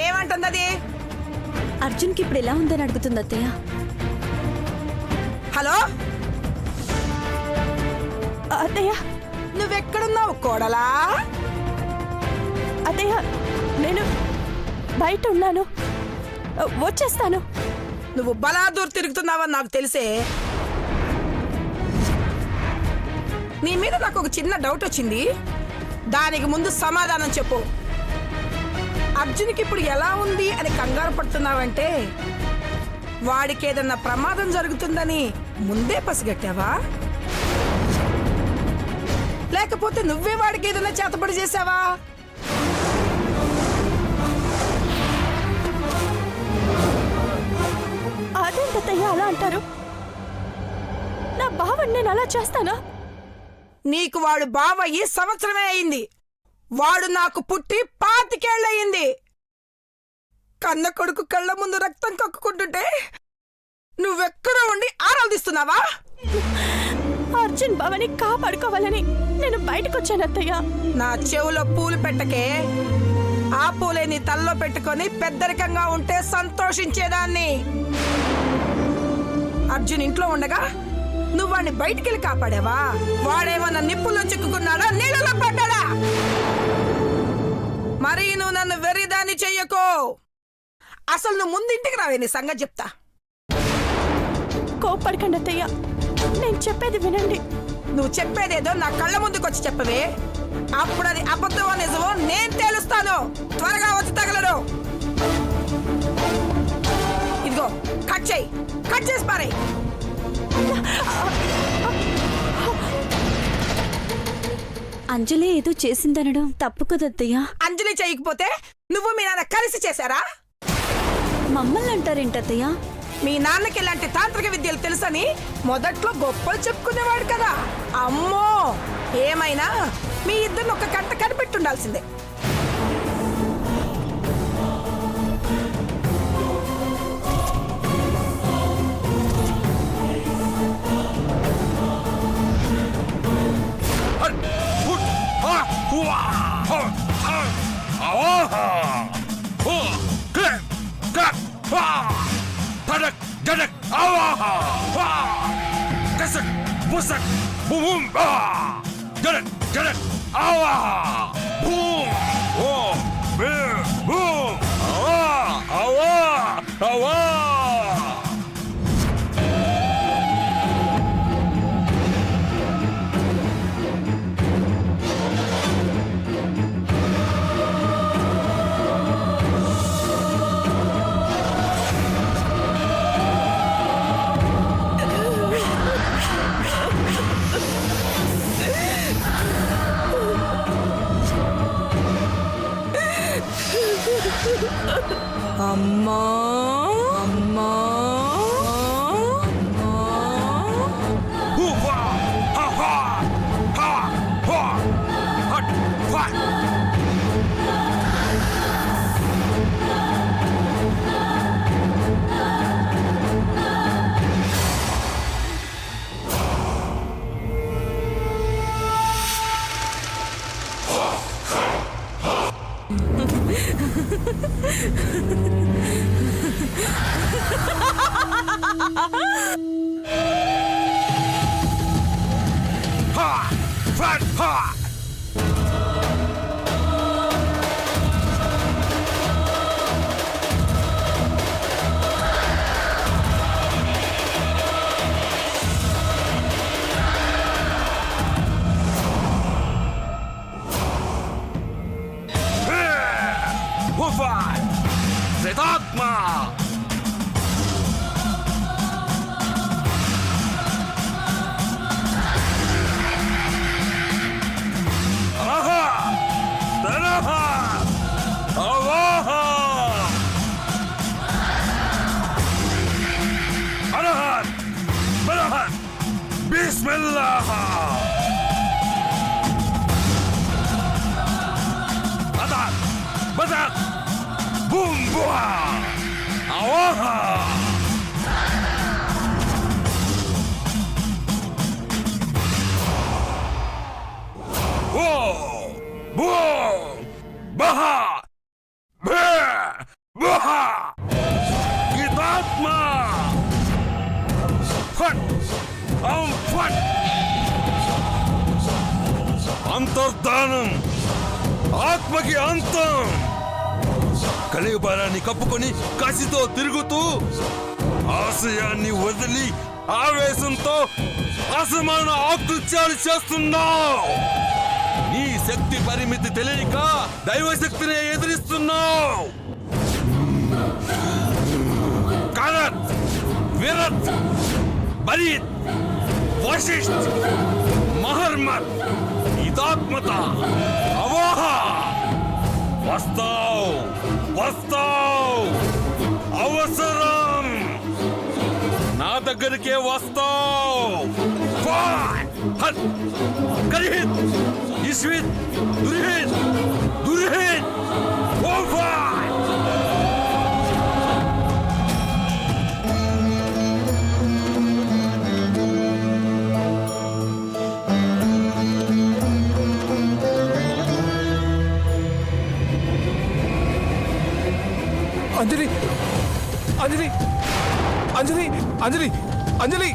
ఏమంటుంది అది? అర్జున్కి ఇప్పుడు ఎలా ఉందని అడుగుతుంది అత్తయ్య. హలో అత్తయ్య, నువ్వెక్కడున్నావు కోడలా? అత్తయ్య నేను బయట ఉన్నాను, వచ్చేస్తాను. నువ్వు బలాదూర్ తిరుగుతున్నావని నాకు తెలిసే. నీ మీద నాకు ఒక చిన్న డౌట్ వచ్చింది, దానికి ముందు సమాధానం చెప్పు. అర్జున్కి ఇప్పుడు ఎలా ఉంది అని కంగారు పడుతున్నావంటే వాడికి ఏదన్నా ప్రమాదం జరుగుతుందని ముందే పసిగట్టావా, లేకపోతే నువ్వే వాడికి ఏదైనా చేతబడి చేసావా? అదేంటత్తయ్య అలా అంటారు? నా బావని నేను అలా చేస్తానా? నీకు వాడు బావయ్యి సంవత్సరమే అయింది. వాడు నాకు పుట్టి 25 ఏళ్ళయింది. కన్న కొడుకు కళ్ళ ముందు రక్తం కక్కుకుంటుంటే నువ్వెక్కడో ఉండి ఆరాధిస్తున్నావా? అర్జున్ బావని కాపాడుకోవాలని నేను బయటకొచ్చాను అత్తయ్య. నా చెవులో పూలు పెట్టకే. ఆ పూలే నీ తల్లో పెట్టుకొని పెద్దరికంగా ఉంటే సంతోషించేదాన్ని. అర్జున్ ఇంట్లో ఉండగా నువ్వు వాడిని బయటికెళ్ళి కాపాడావా? వాడేమన్నా నిప్పుల్లో చిక్కుకున్నాడా, నీళ్ళలో పడ్డాడా? మరి నువ్వు నన్ను వెర్రిదాన్ని చెయ్యకో. అసలు నువ్వు ముందింటికి రావే, నీ సంగతి చెప్తా. కోపడకండి అత్తయ్య, నేను చెప్పేది వినండి. నువ్వు చెప్పేదేదో నా కళ్ళ ముందుకు వచ్చి చెప్పవే. అప్పుడు అది అబద్ధమో నిజమో నేను తేలుస్తాను. త్వరగా వచ్చి తగలడు. ఇదిగో కట్ చేయి, కట్ చేసి పారేయ్. అంజలి ఏదో చేసిందనడం తప్పు కదత్తయ్య. అంజలి చేయకపోతే నువ్వు మీ నాన్న కలిసి చేశారా? మమ్మల్ని అంటారేంటత్తయ్య? మీ నాన్నకి ఇలాంటి తాంత్రిక విద్యలు తెలుసని మొదట్లో గొప్పలు చెప్పుకునేవాడు కదా. అమ్మో, ఏమైనా మీ ఇద్దరిని ఒక కంట కనిపెట్టుండాల్సిందే. అమ్మా అమ్మా Zedagma! Aha! Danaha! Avaha! Anahan! Banahan! Bismillah! Adan! Badan! Boom! Boa! Awaha! Whoa! Boom! Baha! Bah! ఆహా గీతాత్మ ఫట్ ఫట్ అంతర్ధానం ఆత్మకి అంతం కలియుగాన్ని కప్పుకొని కసితో తిరుగుతూ ఆశయాన్ని వదిలి ఆవేశంతో అసమాన ఆకృత్యాలు చేస్తున్నావు. నీ శక్తి పరిమితి తెలియక దైవశక్తిని ఎదిరిస్తున్నావు. కరత్ విరత్ బరీత్ వశిష్ఠ్ మహర్మత్ ఇదాత్మత అవాహ వస్తావు వస్తావు అవసరం నా దగ్గరికే వస్తావు. గరిహిత్ ఇస్విత్ దుర్హిత్ దుర్హిత్ అంజలి అంజలి అంజలి అంజలి అంజలి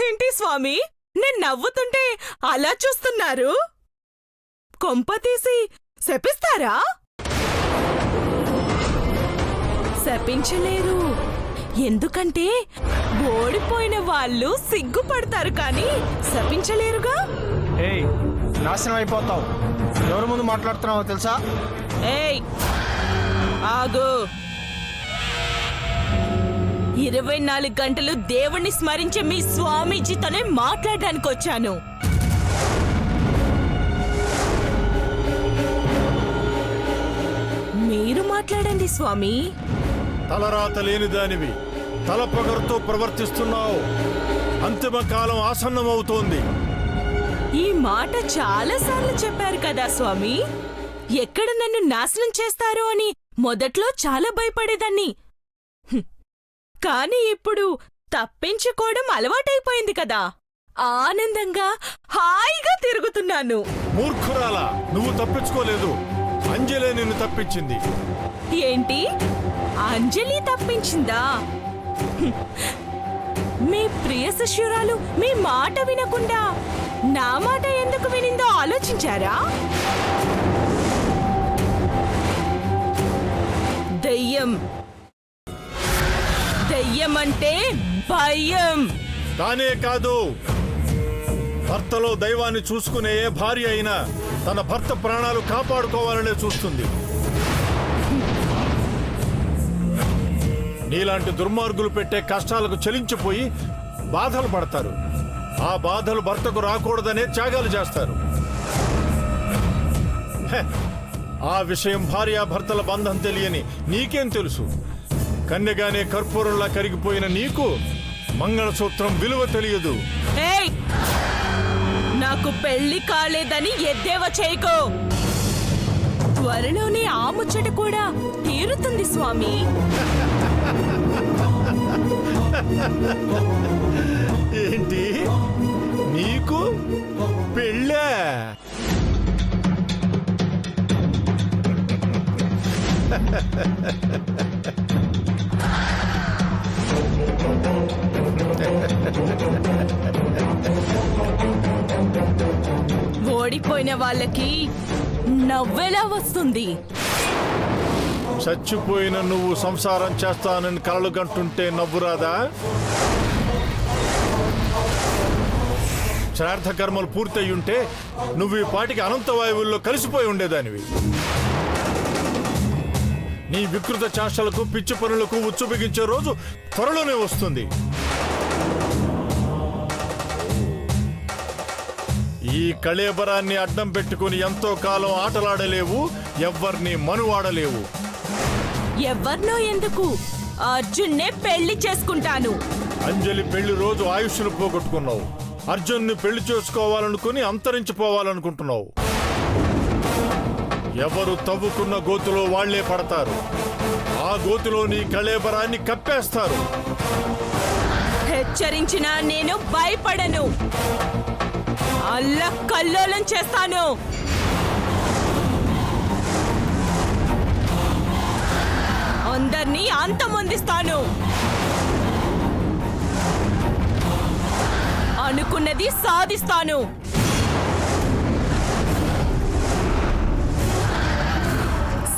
ఏంటి స్వామి, నేను నవ్వుతుంటే అలా చూస్తున్నారు? కొంప తీసి శపిస్తారా? శపించలేరు, ఎందుకంటే ఓడిపోయిన వాళ్ళు సిగ్గుపడతారు కానీ శపించలేరుగా. ఏయ్, నాశనం అయిపోతావు. ఎవరి ముందు మాట్లాడుతున్నావో తెలుసా? ఏయ్ ఆగు. 24 గంటలు దేవుణ్ణి స్మరించే మీ స్వామీజీతోనే మాట్లాడడానికి వచ్చాను. మీరు మాట్లాడండి స్వామి. తలరాత లేని దానివి, తలపొగరుతో ప్రవర్తిస్తున్నావు. అంతిమ కాలం ఆసన్నమవుతోంది. ఈ మాట చాలాసార్లు చెప్పారు కదా స్వామి. ఎక్కడ నన్ను నాశనం చేస్తారో అని మొదట్లో చాలా భయపడేదాన్ని. కానీ ఇప్పుడు తప్పించుకోవడం అలవాటైపోయింది కదా, ఆనందంగా హాయిగా తిరుగుతున్నాను. మూర్ఖురాలా, నువ్వు తప్పించుకోలేదు. అంజలే నిన్ను తప్పించింది. ఏంటి, అంజలి తప్పించిందా? మీ ప్రియ శిష్యురాలు మీ మాట వినకుండా నా మాట ఎందుకు వినిందో ఆలోచించారా? దయ్యం, దయ్యమంటే భయం. కానే కాదు, భర్తలో దైవాన్ని చూసుకునే ఏ భార్య అయినా తన భర్త ప్రాణాలు కాపాడుకోవాలనే చూస్తుంది. నీలాంటి దుర్మార్గులు పెట్టే కష్టాలకు చలించిపోయి బాధలు పడతారు. ఆ బాధలు భర్తకు రాకూడదనే త్యాగాలు చేస్తారు. హె, ఆ విషయం భార్యాభర్తల బంధం తెలియని నీకేం తెలుసు? కన్యగానే కర్పూరంలా కరిగిపోయిన నీకు మంగళసూత్రం విలువ తెలియదు. ఏయ్, నాకు పెళ్లి కాలేదని ఎద్దేవా చేయకో. త్వరలోనే ఆ ముచ్చట కూడా తీరుతుంది స్వామి. ఏంటి, నీకు పెళ్ళా? ఓడిపోయిన వాళ్ళకి నవ్వెలా వస్తుంది? చచ్చిపోయిన నువ్వు సంసారం చేస్తానని కలలు కంటుంటే నవ్వురాదా? శ్రార్థ కర్మలు పూర్తయ్యుంటే నువ్వు ఈ పాటికి అనంత వాయువుల్లో కలిసిపోయి ఉండేదానివి. నీ వికృత చేష్టలకు పిచ్చి పనులకు ఉచ్చు బిగించే రోజు త్వరలోనే వస్తుంది. ఈ కళేబరాన్ని అడ్డం పెట్టుకుని ఎంతో కాలం ఆటలాడలేవు, ఎవ్వర్ని మనువాడలేవు. ఎవర్నో ఎందుకు, అర్జున్నే పెళ్లి చేసుకుంటాను. అంజలి పెళ్లి రోజు ఆయుష్ను పోగొట్టుకున్నావు. అర్జున్ని పెళ్లి చేసుకోవాలనుకుని అంతరించిపోవాలనుకుంటున్నావు. ఎవరు తవ్వుకున్న గోతులో వాళ్లే పడతారు. ఆ గోతులో నీ కళేబరాన్ని కప్పేస్తారు. హెచ్చరించినా నేను భయపడను. అల్లకల్లోలం చేస్తాను. అందర్నీ అంతమొందిస్తాను. అనుకున్నది సాధిస్తాను.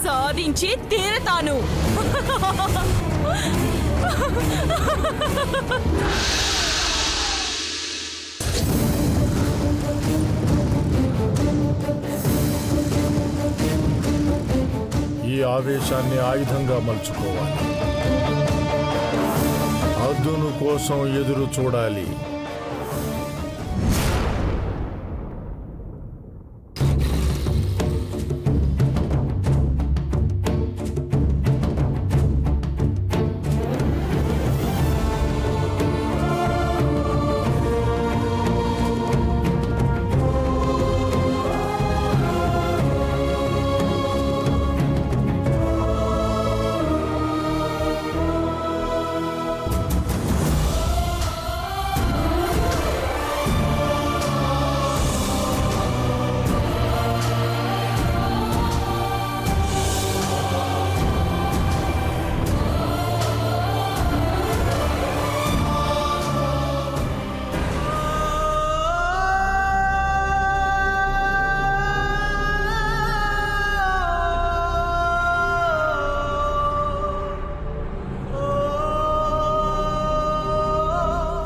సాధించి తీరతాను. ఈ ఆవేశాన్ని ఆయుధంగా మలుచుకోవాలి. అర్జును కోసం ఎదురు చూడాలి.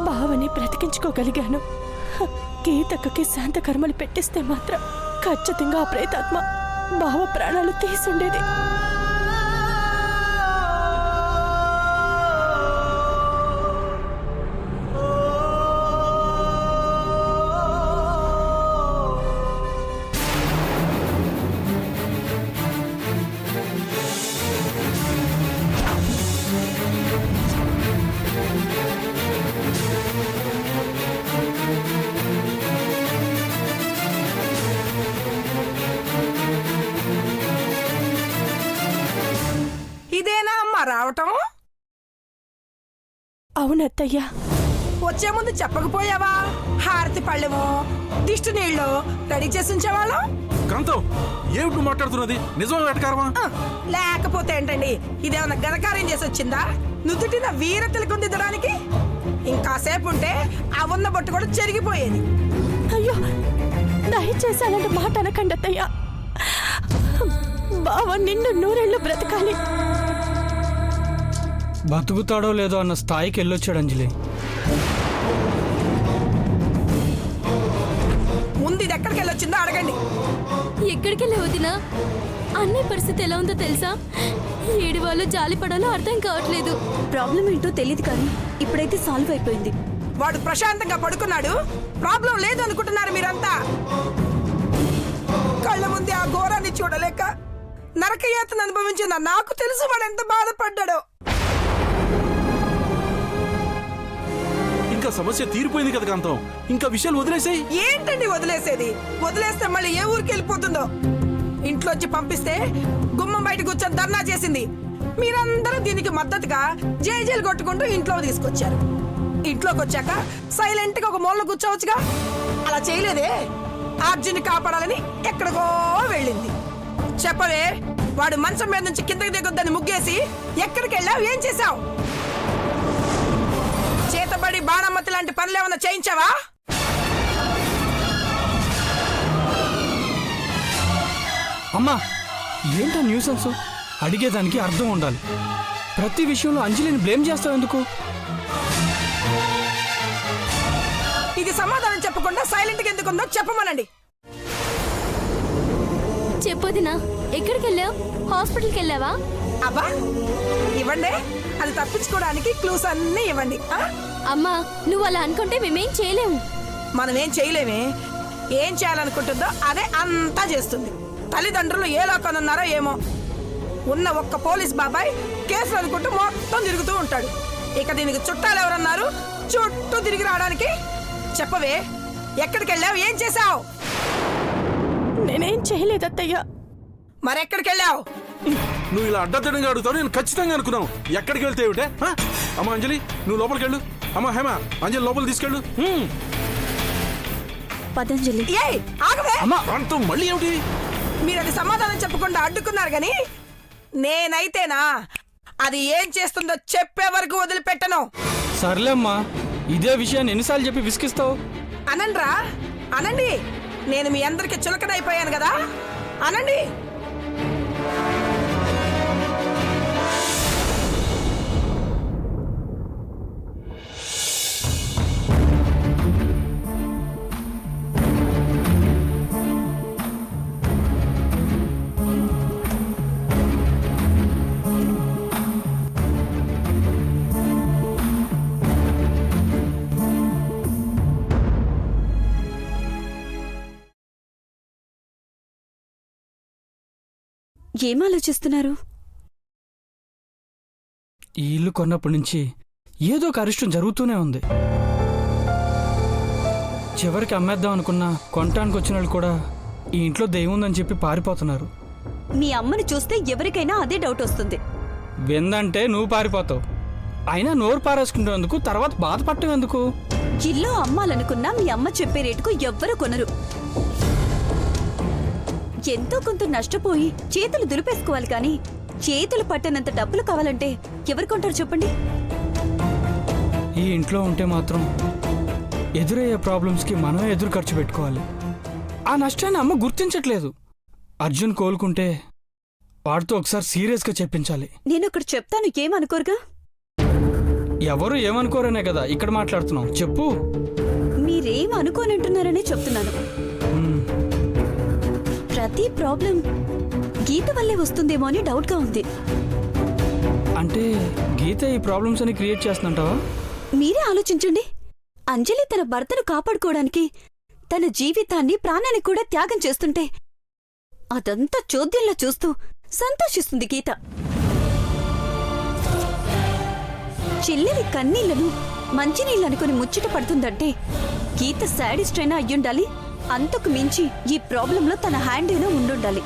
బావని బ్రతికించుకోగలిగాను. గీతక్కకి శాంత కర్మలు పెట్టిస్తే మాత్రం ఖచ్చితంగా ఆ ప్రేతాత్మ బావ ప్రాణాలు తీసుండేది. ఇదేనా అమ్మా రావటం? అవునత్తయ్యా. వచ్చే ముందు చెప్పకపోయావా? హారతి పళ్ళెమో దిష్టి నీళ్ళు రెడీ చేసి ఉంచేవాళ్ళం. కాంతం, ఏమిటి మాట్లాడుతున్నది? నిజం వెటకారమా? లేకపోతే ఏంటండి, ఇదేమన్నా ఘనకార్యం చేసి వచ్చిందా? నుదుటిన వీర తిలకం దిద్దడానికి ఇంకాసేపు ఉంటే ఆ ఉన్న బొట్టు కూడా చెరిగిపోయేది. అయ్యో, దయచేసి అలాంటి మాట అనకండి అత్తయ్యా. బావ నిన్ను నూరేళ్లు బ్రతకాలి. బతుకుతాడో లేదో అన్న స్థాయికి వెళ్ళొచ్చాడు అంజలి. ముందు ఇది ఎక్కడికి వెళ్ళొచ్చిందో అడగండి. ఎక్కడికి వదినా? అన్నయ్య పరిస్థితి ఎలా ఉందో తెలుసా? ఏడువాలో జాలి పడాలో అర్థం కావట్లేదు. ప్రాబ్లం ఏంటో తెలియదు కానీ ఇప్పుడైతే సాల్వ్ అయిపోయింది. వాడు ప్రశాంతంగా పడుకున్నాడు. ప్రాబ్లం లేదు అనుకుంటున్నారు మీరంతా. కళ్ళ ముందే ఆ ఘోరాన్ని చూడలేక నరకయాతను అనుభవించిన నాకు తెలుసు వాడు ఎంత బాధపడ్డాడో. ఇంకా సమస్య తీరిపోయింది కదా కాంతం, ఇంకా విషయాలు వదిలేసాయి. ఏంటండి వదిలేసేది? వదిలేస్తే మళ్ళీ ఏ ఊరికి వెళ్ళిపోతుందో. ఇంట్లోంచి పంపిస్తే గుమ్మం బయట కూర్చొని ధర్నా చేసింది. మీరందరూ దీనికి మద్దతుగా జైలు కొట్టుకుంటూ ఇంట్లో తీసుకొచ్చారు. ఇంట్లోకి వచ్చాక సైలెంట్ గా ఒక మూలలో కూర్చోవచ్చుగా. అలా చేయలేదే. అర్జున్ని కాపాడాలని ఎక్కడికో వెళ్ళింది. చెప్పవే, వాడు మంచం మీద నుంచి కిందకి దిగొద్దని ముగ్గేసి ఎక్కడికి వెళ్ళావు? ఏం చేశావు? చేతబడి బాణమ్మతి లాంటి పనులేమన్నా చేయించావా? అమ్మా, ఏంటా న్యూసెన్స్? అడిగేదానికి అర్థం ఉండాలి. ప్రతి విషయంలో అంజలిని బ్లేమ్ చేస్తావు ఎందుకు? ఇది సమాధానం చెప్పకుండా సైలెంట్ గా ఎందుకుందో చెప్పమనండి. చెప్పొదినా, ఎక్కడికి వెళ్ళావు? హాస్పిటల్కి వెళ్ళావా? అబ్బా ఇవ్వండి, అది తప్పించుకోవడానికి క్లూస్ అన్నీ ఇవ్వండి. అమ్మా, నువ్వు అలా అనుకుంటే మేమేం చేయలేము. మనమేం చేయలేమే. ఏం చేయాలనుకుంటుందో అదే అంతా చేస్తుంది. తల్లిదండ్రులు ఏ లోకాన్ని ఉన్నారో ఏమో. ఉన్న ఒక్క పోలీస్ బాబాయ్ కేసులు అనుకుంటూ మొత్తం తిరుగుతూ ఉంటాడు. ఇక దీనికి చుట్టాలు ఎవరన్నారు చుట్టూ తిరిగి రావడానికి? చెప్పవే, ఎక్కడికి వెళ్ళావు, ఏం చేశావు? నేనేం చేయలేదు అత్తయ్య. మరెక్కడికి వెళ్ళావు? నువ్వు ఇలా అడ్డదిడ్డంగా అడుగుతావు నేను ఖచ్చితంగా అనుకున్నాను. ఎక్కడికి వెళ్తే ఏమిటే? అమ్మ అంజలి, నువ్వు లోపలికి వెళ్ళు. అమ్మ హేమ, అంజలి లోపలికి తీసుకెళ్ళు. పతంజలి ఏయ్ ఆగవే! అంటూ మళ్ళీ ఏమిటి? మీరు అది సమాధానం చెప్పకుండా అడ్డుకున్నారు గాని నేనైతేనా అది ఏం చేస్తుందో చెప్పే వరకు వదిలిపెట్టను. సర్లేమ్మా, ఇదే విషయాన్ని ఎన్నిసార్లు చెప్పి విసిగిస్తావు? అనండ్రా, అనండి. నేను మీ అందరికి చులకనైపోయాను కదా, అనండి. ఏం ఆలోచిస్తున్నారు? ఈ ఇల్లు కొన్నప్పటి నుంచి ఏదో ఒక అరిష్టం జరుగుతూనే ఉంది. చివరికి అమ్మేద్దాం అనుకున్నా కొనటానికి వచ్చిన వాళ్ళు కూడా ఈ ఇంట్లో దెయ్యం ఉందని చెప్పి పారిపోతున్నారు. మీ అమ్మని చూస్తే ఎవరికైనా అదే డౌట్ వస్తుంది. విందంటే నువ్వు పారిపోతావు. అయినా నోరు పారేసుకునేందుకు తర్వాత బాధపడటం ఎందుకు? ఇల్లు అమ్మాలనుకున్నా మీ అమ్మ చెప్పే రేటుకు ఎవ్వరూ కొనరు. ఎంతో కొంత నష్టపోయి చేతులు దులిపేసుకోవాలి కానీ చేతులు పట్టనంత డబ్బులు కావాలంటే ఎవరు కొంటారు చెప్పండి? ఈ ఇంట్లో ఉంటే మాత్రం ఎదురయ్యే ప్రాబ్లమ్స్కి మనం ఎదురు ఖర్చు పెట్టుకోవాలి. ఆ నష్టాన్ని అమ్మ గుర్తించట్లేదు. అర్జున్ కోలుకుంటే వాడితో ఒకసారి సీరియస్గా చెప్పించాలి. నేను ఒకటి చెప్తాను, ఏమనుకోరుగా? ఎవరు ఏమనుకోరనే కదా ఇక్కడ మాట్లాడుతున్నాం. చెప్పు. మీరేం అనుకోనంటున్నారనే చెప్తున్నాను. ప్రతి ప్రాబ్లం గీత వల్లే వస్తుందేమో అని డౌట్గా ఉంది. అంటే గీత ఈ ప్రాబ్లమ్స్ అని క్రియేట్ చేస్తుంటావా? మీరే ఆలోచించండి. అంజలి తన భర్తను కాపాడుకోవడానికి తన జీవితాన్ని ప్రాణాన్ని కూడా త్యాగం చేస్తుంటే అదంతా చోద్యంలో చూస్తూ సంతోషిస్తుంది గీత. చెల్లెలి కన్నీళ్లను మంచినీళ్ళనుకుని ముచ్చట పడుతుందంటే గీత శాడిస్ట్ అయినా అయ్యుండాలి. అంతకు మించి ఈ ప్రాబ్లంలో తన హ్యాండ్ అయినా ఉండుండాలి.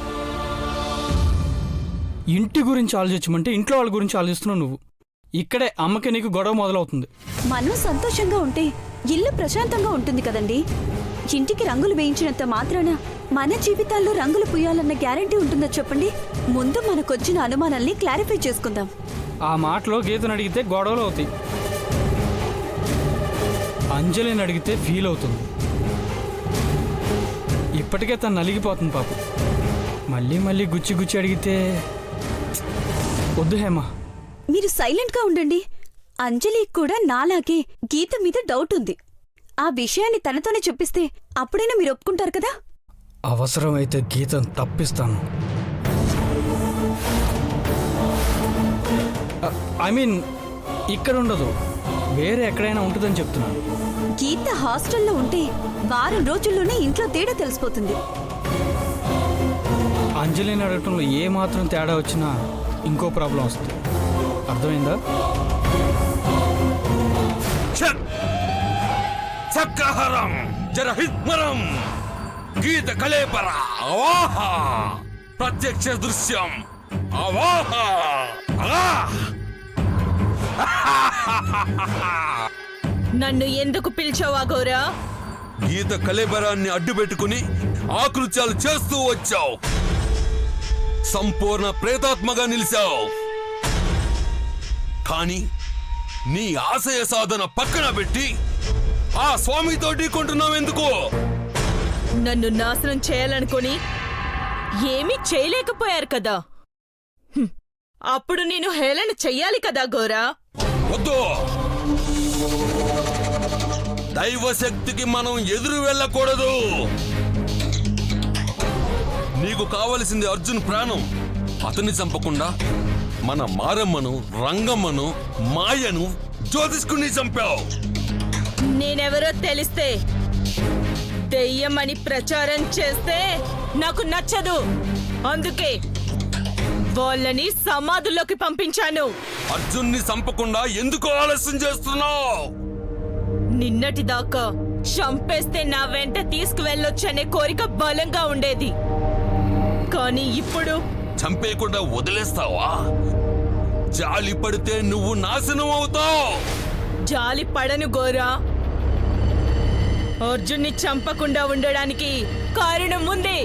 ఇంటి గురించి ఆలోచించమంటే ఇంట్లో వాళ్ళ గురించి ఆలోచిస్తున్నావు నువ్వు. ఇక్కడే అమ్మకి నీకు గొడవ మొదలవుతుంది. మనం సంతోషంగా ఉంటే ఇల్లు ప్రశాంతంగా ఉంటుంది కదండి. ఇంటికి రంగులు వేయించినంత మాత్రాన మన జీవితాల్లో రంగులు పూయాలన్న గ్యారంటీ ఉంటుందో చెప్పండి? ముందు మనకొచ్చిన అనుమానాల్ని క్లారిఫై చేసుకుందాం. ఆ మాటలో గీతను అడిగితే గొడవలు అవుతాయి. అంజలిని అడిగితే ఫీల్ అవుతుంది. ఇప్పటికే తను నలిగిపోతుంది పాపం. మళ్ళీ మళ్ళీ గుచ్చి గుచ్చి అడిగితే వద్దు హేమ. మీరు సైలెంట్గా ఉండండి. అంజలికి కూడా నాలాగే గీత మీద డౌట్ ఉంది. ఆ విషయాన్ని తనతోనే చెప్పిస్తే అప్పుడైనా మీరు ఒప్పుకుంటారు కదా? అవసరమైతే గీతను తప్పిస్తాను. ఐ మీన్ ఇక్కడ ఉండదు, వేరే ఎక్కడైనా ఉంటుందని చెప్తున్నాను. గీత హాస్టల్లో ఉంటే వారం రోజుల్లోనే ఇంట్లో తేడా తెలిసిపోతుంది. అంజలిని అడగటంలో ఏ మాత్రం తేడా వచ్చినా ఇంకో ప్రాబ్లం వస్తుంది. అర్థమైందా? చక్కహరం జరహిత్మరం గీత కలేపర అవాహ ప్రత్యక్ష దృశ్యం అవాహ. నన్ను ఎందుకు పిలిచావా గోరా? గీత కలేబరాన్ని అడ్డుపెట్టుకుని ఆకృత్యాలు చేస్తూ వచ్చావు. సంపూర్ణ ప్రేతాత్మగా నిలిచావు. కానీ నీ ఆశయ సాధన పక్కన పెట్టి ఆ స్వామితో ఢీకొంటున్నావెందుకు? నన్ను నాశనం చేయాలనుకుని ఏమీ చేయలేకపోయారు కదా. అప్పుడు నేను హేళన చెయ్యాలి కదా గోరా? వద్దు. దైవశక్తికి మనం ఎదురు వెళ్ళకూడదు. నీకు కావలసింది అర్జున్ ప్రాణం. అతన్ని చంపకుండా మన మారమ్మను, రంగమ్మను, మాయను, జ్యోతిష్కుని చంపావు. నేనెవరో తెలిస్తే దెయ్యమని ప్రచారం చేస్తే నాకు నచ్చదు. అందుకే వాళ్ళని సమాధుల్లోకి పంపించాను. అర్జున్ని చంపకుండా ఎందుకు ఆలస్యం చేస్తున్నావు? నిన్నటిదాకా చంపేస్తే నా వెంట తీసుకువెళ్ళొచ్చనే కోరిక బలంగా ఉండేది. కానీ ఇప్పుడు చంపేయకుండా వదిలేస్తావా? జాలి పడితే నువ్వు నాశనం అవుతావు. జాలి పడను గోరా. అర్జున్ని చంపకుండా ఉండడానికి కారణం ఉంది.